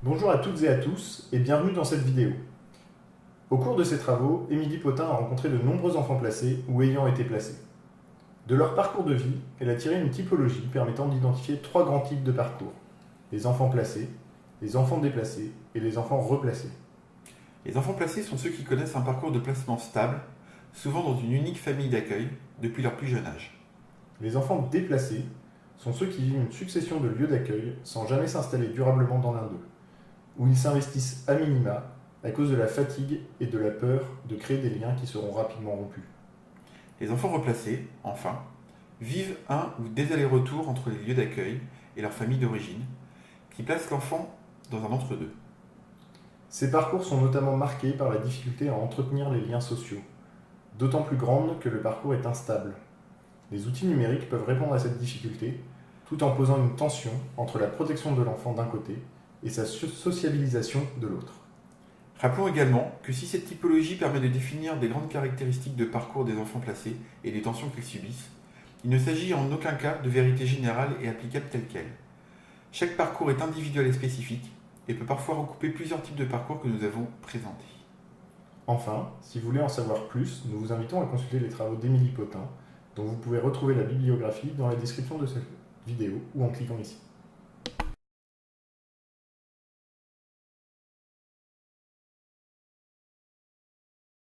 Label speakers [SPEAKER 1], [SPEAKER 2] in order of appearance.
[SPEAKER 1] Bonjour à toutes et à tous et bienvenue dans cette vidéo. Au cours de ses travaux, Émilie Potin a rencontré de nombreux enfants placés ou ayant été placés. De leur parcours de vie, elle a tiré une typologie permettant d'identifier 3 grands types de parcours. Les enfants placés, les enfants déplacés et les enfants replacés.
[SPEAKER 2] Les enfants placés sont ceux qui connaissent un parcours de placement stable, souvent dans une unique famille d'accueil, depuis leur plus jeune âge.
[SPEAKER 1] Les enfants déplacés sont ceux qui vivent une succession de lieux d'accueil sans jamais s'installer durablement dans l'un d'eux, où ils s'investissent à minima à cause de la fatigue et de la peur de créer des liens qui seront rapidement rompus.
[SPEAKER 2] Les enfants replacés, enfin, vivent un ou des allers-retours entre les lieux d'accueil et leur famille d'origine, qui placent l'enfant dans un entre-deux.
[SPEAKER 1] Ces parcours sont notamment marqués par la difficulté à entretenir les liens sociaux, d'autant plus grande que le parcours est instable. Les outils numériques peuvent répondre à cette difficulté, tout en posant une tension entre la protection de l'enfant d'un côté et sa sociabilisation de l'autre.
[SPEAKER 2] Rappelons également que si cette typologie permet de définir des grandes caractéristiques de parcours des enfants placés et des tensions qu'ils subissent, il ne s'agit en aucun cas de vérité générale et applicable telle qu'elle. Chaque parcours est individuel et spécifique et peut parfois recouper plusieurs types de parcours que nous avons présentés.
[SPEAKER 1] Enfin, si vous voulez en savoir plus, nous vous invitons à consulter les travaux d'Émilie Potin, dont vous pouvez retrouver la bibliographie dans la description de cette vidéo ou en cliquant ici.